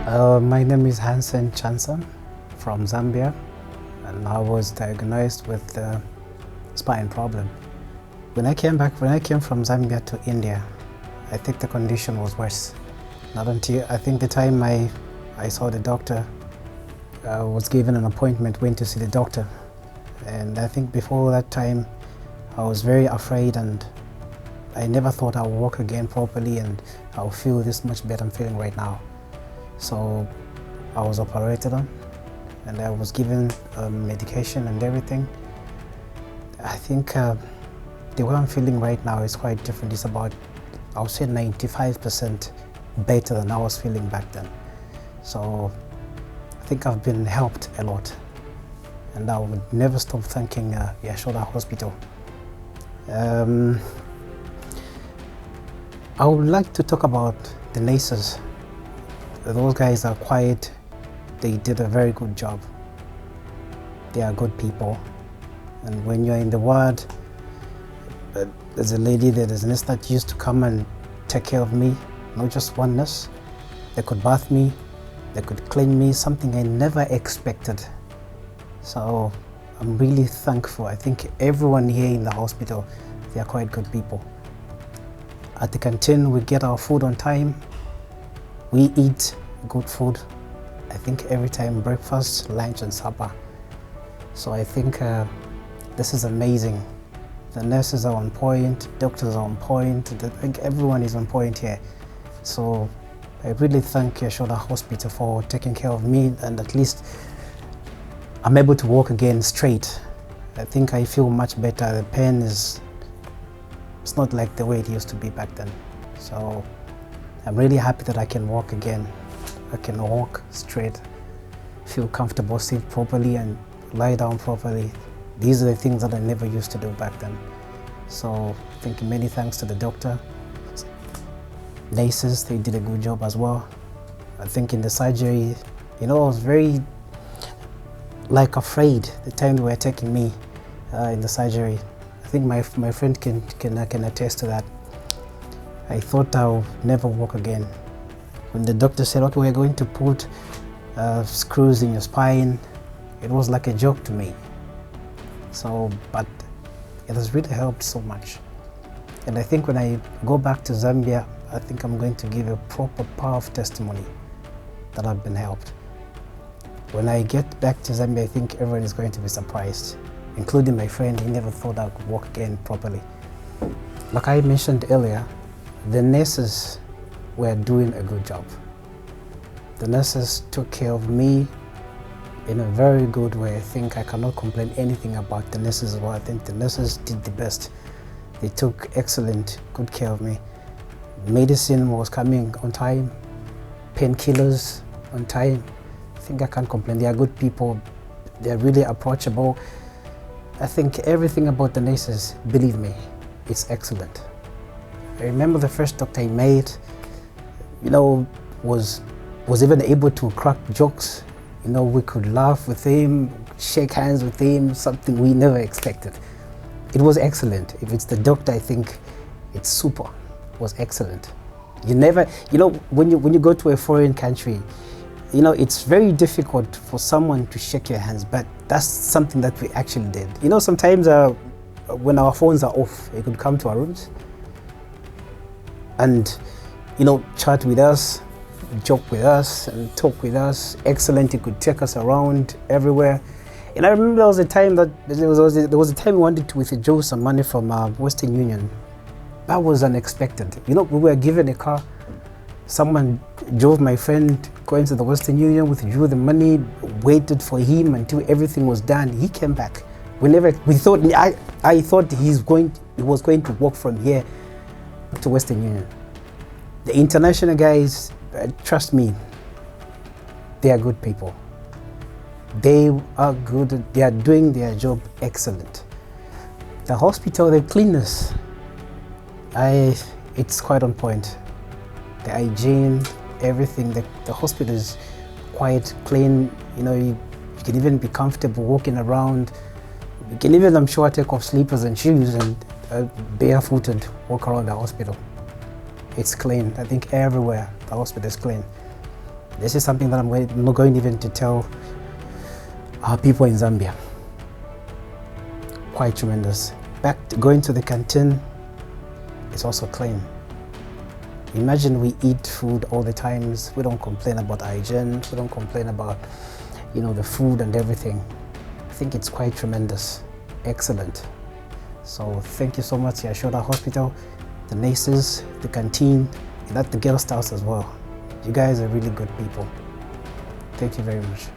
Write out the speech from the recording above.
My name is Hansen Chanson from Zambia, and I was diagnosed with a spine problem. When I came from Zambia to India, I think the condition was worse. Not until I think the time I saw the doctor, I was given an appointment, went to see the doctor, and I think before that time, I was very afraid, and I never thought I would walk again properly and I'll feel this much better I'm feeling right now. So I was operated on and I was given medication and everything. I think the way I'm feeling right now is quite different. It's about, I would say 95% better than I was feeling back then. So I think I've been helped a lot, and I would never stop thanking Yashoda Hospital. I would like to talk about the nurses. Those guys are quiet. They did a very good job. They are good people. And when you're in the ward, there's a lady there, there's a nurse that used to come and take care of me. Not just one nurse. They could bath me, they could clean me, something I never expected. So I'm really thankful. I think everyone here in the hospital, they are quite good people. At the canteen, we get our food on time. We eat good food. I think every time, breakfast, lunch, and supper. So I think this is amazing. The nurses are on point, doctors are on point. I think everyone is on point here. So I really thank Yashoda Hospital for taking care of me, and at least I'm able to walk again straight. I think I feel much better. The pain it's not like the way it used to be back then. So I'm really happy that I can walk again. I can walk straight, feel comfortable, sit properly and lie down properly. These are the things that I never used to do back then. So I think many thanks to the doctor. Nurses, they did a good job as well. I think in the surgery, I was very afraid the time they were taking me in the surgery. I think my friend can attest to that. I thought I'll never walk again. When the doctor said, okay, we're going to put screws in your spine, it was like a joke to me. So, but it has really helped so much. And I think when I go back to Zambia, I think I'm going to give a proper, powerful testimony that I've been helped. When I get back to Zambia, I think everyone is going to be surprised, including my friend. He never thought I could walk again properly. Like I mentioned earlier, the nurses were doing a good job. The nurses took care of me in a very good way. I think I cannot complain anything about the nurses as well. I think the nurses did the best. They took excellent, good care of me. Medicine was coming on time, painkillers on time. I think I can't complain. They are good people. They are really approachable. I think everything about the nurses, believe me, it's excellent. I remember the first doctor I made, was even able to crack jokes. We could laugh with him, shake hands with him, something we never expected. It was excellent. If it's the doctor, I think it's super. It was excellent. You never, when you go to a foreign country, it's very difficult for someone to shake your hands, but that's something that we actually did. Sometimes when our phones are off, they could come to our rooms and, chat with us, joke with us and talk with us. Excellent. He could take us around everywhere. And I remember there was a time we wanted to withdraw some money from Western Union. That was unexpected. We were given a car. Someone drove my friend going to the Western Union, withdrew the money, waited for him until everything was done. He came back. I thought he was going to walk from here to Western Union. The international guys, trust me, they are good people. They are good. They are doing their job excellent. The hospital, the cleanness, it's quite on point. The hygiene, everything. The hospital is quite clean. You can even be comfortable walking around. You can even, I'm sure, take off slippers and shoes and barefooted walk around the hospital. It's clean. I think everywhere the hospital is clean. This is something that I'm not going even to tell our people in Zambia. Quite tremendous. Going to the canteen is also clean. Imagine we eat food all the times. We don't complain about hygiene. We don't complain about, the food and everything. I think it's quite tremendous. Excellent. So thank you so much, Yashoda Hospital, the nurses, the canteen, and the girl staffs as well. You guys are really good people. Thank you very much.